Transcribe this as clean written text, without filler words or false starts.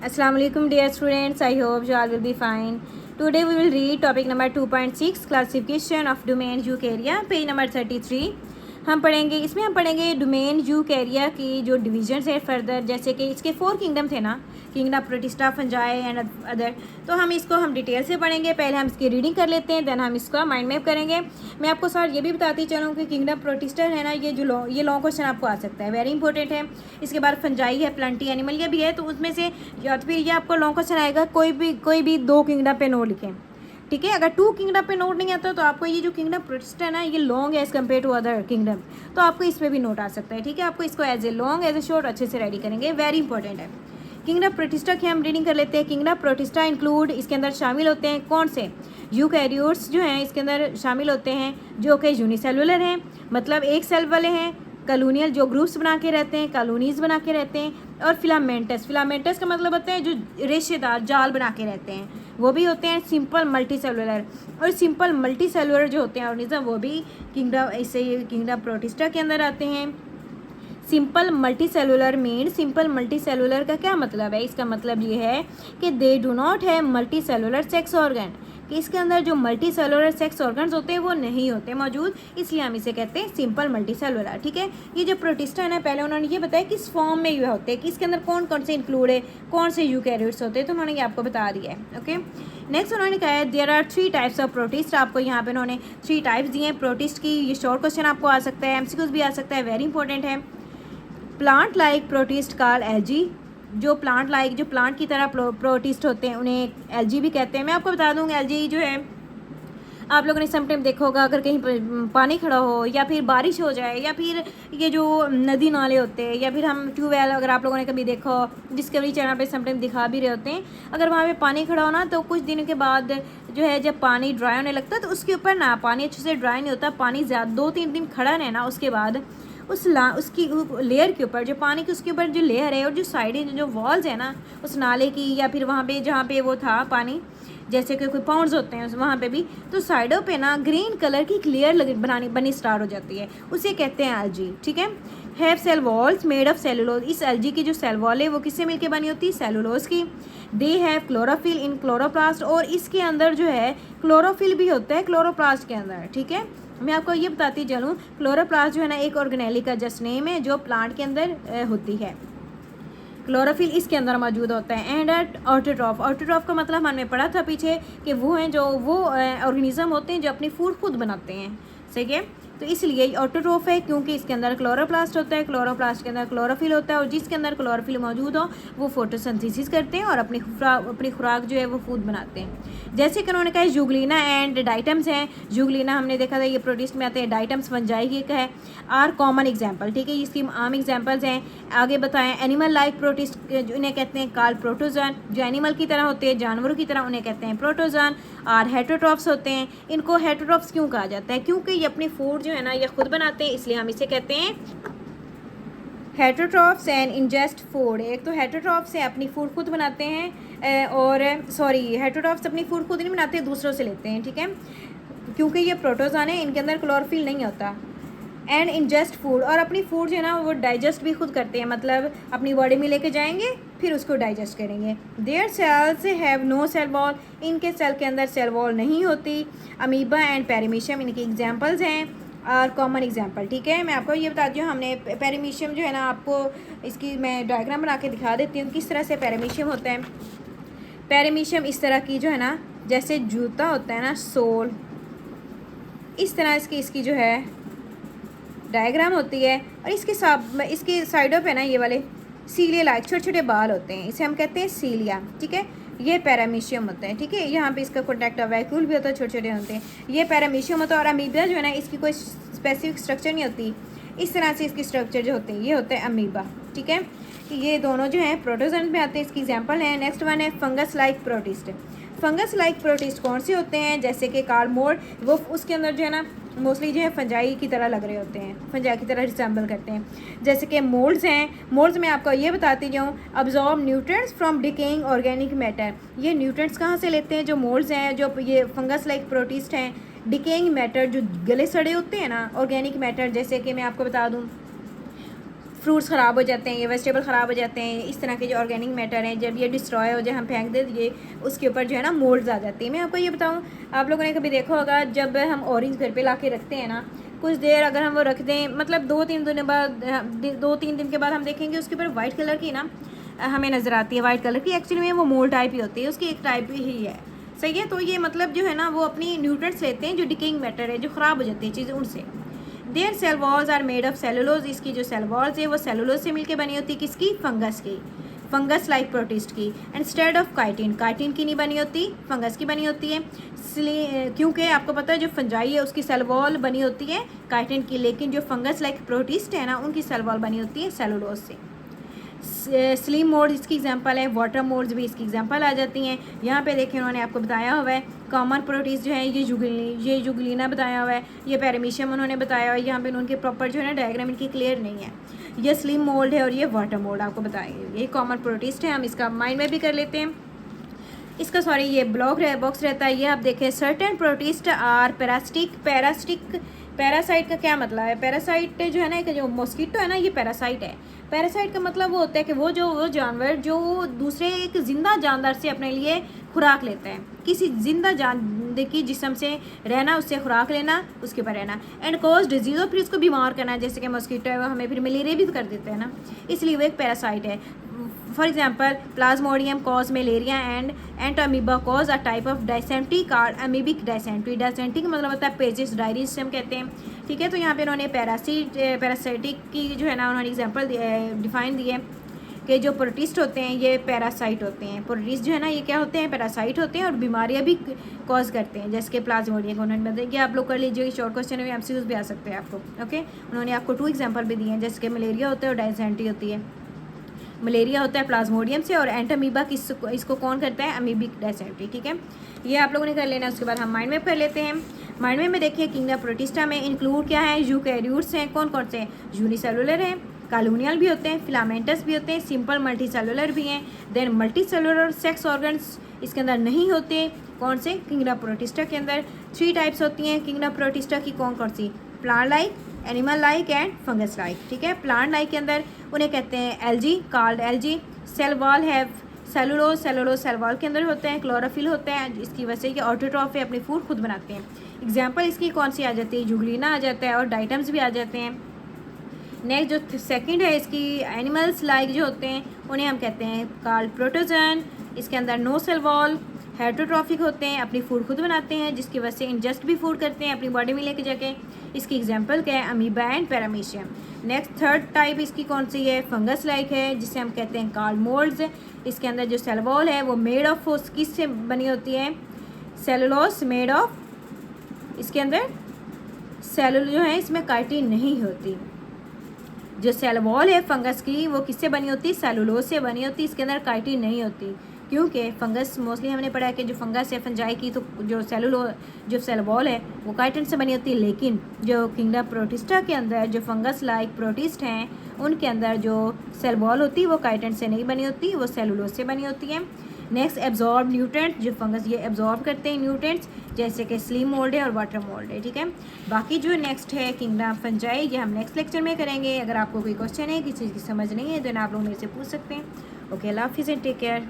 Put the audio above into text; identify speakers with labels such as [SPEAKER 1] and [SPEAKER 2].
[SPEAKER 1] Assalamualaikum dear students, I hope you all will be fine. Today we will read topic number 2.6 classification of domain eukarya, page number 33. हम पढ़ेंगे domain यूकैरिया की जो divisions है further, जैसे कि इसके 4 kingdom थे ना, kingdom protista, fungi and other. तो हम डिटेल से पढ़ेंगे। पहले हम इसकी रीडिंग कर लेते हैं, देन हम इसका माइंड मैप करेंगे। मैं आपको सर ये भी बताती चलूँ कि किंगडम प्रोटिस्टा है ना, ये लॉन्ग क्वेश्चन आपको आ सकता है, वेरी इंपॉर्टेंट है। इसके बाद फंजाई है, प्लांटी एनिमल ये भी है, तो उसमें से या तो फिर ये आपको लॉन्ग क्वेश्चन आएगा, कोई भी 2 किंगडम पे नोट लिखें, ठीक है। अगर 2 किंगडम पे नोट नहीं आता तो आपको ये जो किंगडम प्रोटिस्टा है ना, ये लॉन्ग है as compare to other kingdom, तो आपको इसमें भी नोट आ सकता है, ठीक है। आपको इसको as a long as a short अच्छे से रेडी करेंगे, वेरी इंपॉर्टेंट है। किंगडम प्रोटिस्टा की हम रीडिंग कर लेते हैं। किंगडम प्रोटिस्टा इंक्लूड, इसके अंदर शामिल होते हैं कौन से? यूकैरियोट्स जो हैं इसके अंदर शामिल होते हैं, जो कि यूनिसेलुलर हैं, मतलब एक सेल वाले हैं, कॉलोनियल जो ग्रुप्स बना के रहते हैं, कॉलोनीज बना के रहते हैं, और फिलामेंटस का मतलब होता है जो रेशेदार जाल बना के रहते हैं, वो भी होते हैं सिंपल मल्टी सेलुलर। और सिंपल मल्टी सेलुलर जो होते हैं ऑर्गेनिज्म, वो भी किंगडम प्रोटिस्टा के अंदर आते हैं। Simple multi cellular simple multi cellular का क्या मतलब है? इसका मतलब ये है कि दे डू नॉट है मल्टी सेलुलर सेक्स ऑर्गन, कि इसके अंदर जो मल्टी सेलुलर सेक्स ऑर्गन्स होते हैं वो नहीं होते मौजूद, इसलिए हम इसे कहते हैं सिंपल मल्टी सेलुलर, ठीक है। ये जो प्रोटिस्टा है ना, पहले उन्होंने ये बताया किस फॉर्म में ये होते हैं, कि इसके अंदर कौन कौन से इंक्लूड है, कौन से यूकैरियोट्स होते हैं, तो उन्होंने ये आपको बता दिया है, ओके। नेक्स्ट उन्होंने कहा है there are 3 types of protist. आपको यहाँ पे उन्होंने 3 टाइप्स दिए हैं प्रोटिस्ट की। ये शॉर्ट क्वेश्चन आपको आ सकता है, एमसीक्यूज भी आ सकता है, वेरी इंपॉर्टेंट है। Plant like protist called algae, जो प्लांट की तरह प्रोटिस्ट होते हैं उन्हें एल्जी भी कहते हैं। मैं आपको बता दूँगी एल्जी जो है, आप लोगों ने समटाइम देखा होगा, अगर कहीं पानी खड़ा हो या फिर बारिश हो जाए या फिर ये जो नदी नाले होते हैं या फिर हम ट्यूबवेल, अगर आप लोगों ने कभी देखा हो, डिस्कवरी चैनल पे समटाइम दिखा भी रहे होते हैं, अगर वहाँ पे पानी खड़ा हो ना, तो कुछ दिनों के बाद जो है जब पानी ड्राई होने लगता है तो उसके ऊपर ना पानी अच्छे से ड्राई नहीं होता, पानी ज़्यादा 2-3 दिन खड़ा रहना, उसके बाद उसकी लेयर के ऊपर जो पानी की उसके ऊपर जो लेयर है और जो साइडें जो वॉल्स है ना उस नाले की, या फिर वहाँ पे जहाँ पे वो था पानी, जैसे कि कोई पाउंड्स होते हैं वहाँ पे भी, तो साइडों पे ना ग्रीन कलर की एक लेयर बनी स्टार्ट हो जाती है, उसे कहते हैं एल्जी, ठीक है। Have cell walls made of cellulose, इस एल्जी की जो सेल वॉल है वो किससे मिलकर बनी होती है? सेलुलोज की। They have chlorophyll in chloroplast, और इसके अंदर जो है क्लोरोफिल भी होता है क्लोरोप्लास्ट के अंदर, ठीक है। मैं आपको ये बताती चलूँ, क्लोरोप्लास्ट जो है ना एक ऑर्गेनेली का जस्ट नेम है जो प्लांट के अंदर होती है, क्लोरोफिल इसके अंदर मौजूद होता है। एंड ऑटोट्रॉफ का मतलब हमने पढ़ा था पीछे कि वो हैं जो वो ऑर्गेनिज्म होते हैं जो अपनी फूड खुद बनाते हैं, सही है। तो इसलिए ऑटोट्रॉफ है क्योंकि इसके अंदर क्लोरोप्लास्ट होता है, क्लोरोप्लास्ट के अंदर क्लोरोफिल होता है, और जिसके अंदर क्लोरोफिल मौजूद हो वो फोटोसिंथेसिस करते हैं और अपनी खुराक जो है वो फूड बनाते हैं। जैसे कि उन्होंने कहा यूग्लिना एंड डाइटम्स हैं, यूग्लिना हमने देखा था ये प्रोटिस्ट में आते हैं, डाइटम्स फंजाई की है, आर कॉमन एग्जाम्पल, ठीक है, इसकी आम एग्जाम्पल्स हैं। आगे बताएं एनिमल लाइक प्रोटिस्ट, इन्हें कहते हैं कॉल प्रोटोजन, जो एनिमल की तरह होते हैं, जानवरों की तरह, उन्हें कहते हैं प्रोटोजन। और हेटरोट्रॉफ्स होते हैं, इनको हेटरोट्रॉफ्स क्यों कहा जाता है? क्योंकि ये अपनी फूड जो है ना ये खुद बनाते हैं, इसलिए हम इसे कहते हैं हेटरोट्रॉफ्स एंड इंजेस्ट फूड। एक तो हेटरोट्रॉफ्स है अपनी फूड खुद बनाते हैं, और हेटरोट्रॉफ्स अपनी फूड खुद नहीं बनाते, दूसरों से लेते हैं, ठीक है, क्योंकि ये प्रोटोजन है, इनके अंदर क्लोरोफिल नहीं होता। एंड इंजेस्ट फूड, और अपनी फूड जो है ना वो डाइजेस्ट भी खुद करते हैं, मतलब अपनी बॉडी में लेके जाएंगे फिर उसको डाइजेस्ट करेंगे। Their cells have no cell wall, इनके सेल के अंदर सेल वॉल नहीं होती। अमीबा एंड पेरीमीशियम इनकी एग्जांपल्स हैं, और कॉमन एग्जांपल, ठीक है। मैं आपको ये बताती हूँ, हमने पेरीमीशियम जो है ना, आपको इसकी मैं डायग्राम बना के दिखा देती हूँ किस तरह से पेरीमीशियम होता है। पेरीमीशियम इस तरह की जो है ना, जैसे जूता होता है ना, सोल, इस तरह इसकी जो है डायग्राम होती है, और इसके साइडों पे ना ये वाले सीलिया लाइक छोटे छोटे बाल होते हैं, इसे हम कहते हैं सीलिया, ठीक है। ये पैरामीशियम होता है, ठीक है। यहाँ पे इसका कॉन्टैक्ट वैक्यूल भी होता है, छोटे छोटे होते हैं, ये पैरामीशियम होता है। और अमीबा जो है ना इसकी कोई स्पेसिफिक स्ट्रक्चर नहीं होती, इस तरह से इसकी स्ट्रक्चर जो होते हैं ये होता है अमीबा, ठीक है। ये दोनों जो हैं प्रोटोजन में आते हैं, इसकी एग्जाम्पल है। नेक्स्ट वन है fungus like protist. Fungus like protist कौन से होते हैं? जैसे कि कार्डमोड, वो उसके अंदर जो है ना मोस्टली जो है फंजाई की तरह लग रहे होते हैं, फंजाई की तरह रिसेंबल करते हैं। जैसे कि मोल्ड्स हैं, मोल्ड्स में आपको ये बताती जाऊँ, absorb nutrients from decaying organic matter. ये न्यूट्रिएंट्स कहाँ से लेते हैं? जो मोल्ड्स हैं, जो ये फंगस लाइक प्रोटिस्ट हैं, डिकेइंग मैटर जो गले सड़े होते हैं ना, ऑर्गेनिक मैटर, जैसे कि मैं आपको बता दूँ फ्रूट्स ख़राब हो जाते हैं, ये वेजिटेबल ख़राब हो जाते हैं, इस तरह के जो ऑर्गेनिक मैटर हैं जब ये डिस्ट्रॉय हो जाए, हम फेंक दे ये उसके ऊपर जो है ना मोल्ड्स आ जाती है। मैं आपको ये बताऊँ, आप लोगों ने कभी देखा होगा जब हम ऑरेंज घर पे ला के रखते हैं ना, कुछ देर अगर हम वो रख दें, मतलब 2-3 दिन बाद, 2-3 दिन के बाद हम देखेंगे उसके ऊपर वाइट कलर की ना हमें नज़र आती है, वाइट कलर की। एक्चुअली में वो मोल्ड टाइप ही होती है, उसकी एक टाइप ही है, सही है। तो ये मतलब जो है ना वो अपनी न्यूट्रिएंट्स लेते हैं जो डिकेइंग मैटर है, जो ख़राब हो जाती है चीज़ें उनसे। Their cell walls are made of cellulose, इसकी जो सेल वॉल्स है वो सेलुलोज से मिलकर बनी होती है, किसकी? फंगस की, फंगस लाइक प्रोटिस्ट की। इंस्टेड ऑफ काइटिन, काइटिन की नहीं बनी होती, फंगस की बनी होती है। क्योंकि आपको पता है जो फंजाई है उसकी सेल वॉल बनी होती है काइटिन की, लेकिन जो फंगस लाइक प्रोटिस्ट है ना उनकी सेल वॉल बनी होती है सेलुलोज से। स्लिम मोड इसकी एग्जांपल है, वाटर मोड्स भी इसकी एग्जांपल आ जाती हैं। यहाँ पे देखिए उन्होंने आपको बताया हुआ है कॉमन प्रोटीज जो है ये जुगलीना बताया हुआ है, ये पैरामीशियम उन्होंने बताया हुआ है। यहाँ पे उनके प्रॉपर जो है ना डायग्राम इनकी क्लियर नहीं है। ये स्लिम मोल्ड है और ये वाटर मोल्ड आपको बताएंगे, ये कॉमन प्रोटीस्ट है, हम इसका माइंड में भी कर लेते हैं। इसका सॉरी ये बॉक्स रहता है, ये आप देखें सर्टेन प्रोटिस्ट आर पैरासाइट का क्या मतलब है? पैरासाइट जो है ना, एक जो मॉस्किटो है ना ये पैरासाइट है। पैरासाइट का मतलब वो होता है कि वो जानवर जो दूसरे एक जिंदा जानवर से अपने लिए खुराक लेता है, किसी जिंदा जानवर की जिस्म से रहना, उससे खुराक लेना, उसके ऊपर रहना, एंड कॉज डिजीज़, और फिर उसको बीमार करना, जैसे कि मॉस्किटो है वो हमें फिर मलेरिया भी कर देते हैं ना, इसलिए वो एक पैरासाइट है। For example Plasmodium cause malaria and Entamoeba cause a type of dysentery card amoebic dysentery. Dysentery का मतलब होता है पेजिस डायरी जिसे हम कहते हैं, ठीक है। तो यहाँ पे उन्होंने पैरासाइटिक की जो है ना उन्होंने एग्जांपल डिफाइन दी है कि जो प्रोटिस्ट होते हैं ये पैरासाइट होते हैं। प्रोटिस्ट जो है ना ये क्या होते हैं? पैरासाइट होते हैं और बीमारियाँ भी कॉज करते हैं, जैसे कि प्लाज्मोडियम को उन्होंने बताया कि आप लोग कर लीजिए, शॉर्ट क्वेश्चन में एमसीक्यूज भी आ सकते हैं आपको, ओके। उन्होंने आपको 2 एग्जाम्पल भी दिए हैं, जैसे कि मलेरिया होता है और डायसेंट्री होती है। मलेरिया होता है प्लाज्मोडियम से और एंटामीबा इसको कौन करता है? अमीबिक डायसेंट्री, ठीक है। ये आप लोगों ने कर लेना है। उसके बाद हम माइंड मैप कर लेते हैं। माइंड मैप में देखिए किंगडम प्रोटिस्टा में इंक्लूड क्या है? यूकैरियोट्स हैं, कौन कौन से हैं? यूनिसेलुलर हैं, कॉलोनियल भी होते हैं, फिलामेंटस भी होते हैं, सिंपल मल्टी सेलुलर भी हैं। Then multicellular sex organs इसके अंदर नहीं होते, कौन से? किंगडम प्रोटिस्टा के अंदर 3 टाइप्स होती हैं किंगडम प्रोटिस्टा की, कौन कौन सी? Plant like, animal like and fungus like, ठीक है। प्लांट लाइक के अंदर उन्हें कहते हैं algae, called algae. Cell wall है सेलुलोज सेल वॉल के अंदर होते हैं। क्लोरोफिल होते हैं, इसकी वजह से ये ऑटोट्रॉफ है, अपनी फूड खुद बनाते हैं। एग्जाम्पल इसकी कौन सी आ जाती है? जुगलीना आ जाता है और डाइटम्स भी आ जाते हैं। नेक्स्ट जो सेकंड है इसकी एनिमल्स लाइक जो होते हैं उन्हें हम कहते हैं कॉल्ड प्रोटोजन। इसके अंदर नो सेल वॉल, हेटरोट्रॉफिक होते हैं, अपनी फूड खुद बनाते हैं, जिसकी वजह से इंजेस्ट भी फूड करते हैं अपनी बॉडी में लेके जाके। इसकी एग्जांपल क्या है? Amoeba and paramecium. Next third type इसकी कौन सी है? फंगस लाइक है, जिसे हम कहते हैं कॉल्ड मोल्ड्स। इसके अंदर जो सेल वॉल है वो मेड ऑफ किस से बनी होती है? Cellulose made of. इसके अंदर सेलुल जो है इसमें काइटिन नहीं होती। जो सेल वॉल है फंगस की वो किससे बनी होती है? सेलुलोज से बनी होती है, इसके अंदर काइटिन नहीं होती, क्योंकि फंगस मोस्टली हमने पढ़ा है कि जो फंगस है फंजाई की, तो जो सेल वॉल है वो काइटिन से बनी होती है। लेकिन जो किंगडम प्रोटिस्टा के अंदर जो फंगस लाइक प्रोटिस्ट हैं उनके अंदर जो सेल वॉल होती है वो काइटिन से नहीं बनी होती, वो सेलुलोज से बनी होती है। नेक्स्ट एब्जॉर्ब न्यूट्रेंट, जो फंगस ये एब्जॉर्ब करते हैं न्यूट्रेंट्स, जैसे कि स्लिम मोल्ड है और वाटर मोल्ड है, ठीक है। बाकी जो नेक्स्ट है किंगडम फंजाई, ये हम नेक्स्ट लेक्चर में करेंगे। अगर आपको कोई क्वेश्चन है, किसी चीज़ की समझ नहीं है, तो आप लोग मेरे से पूछ सकते हैं। ओके, अल्लाह हाफिज़ एंड टेक केयर।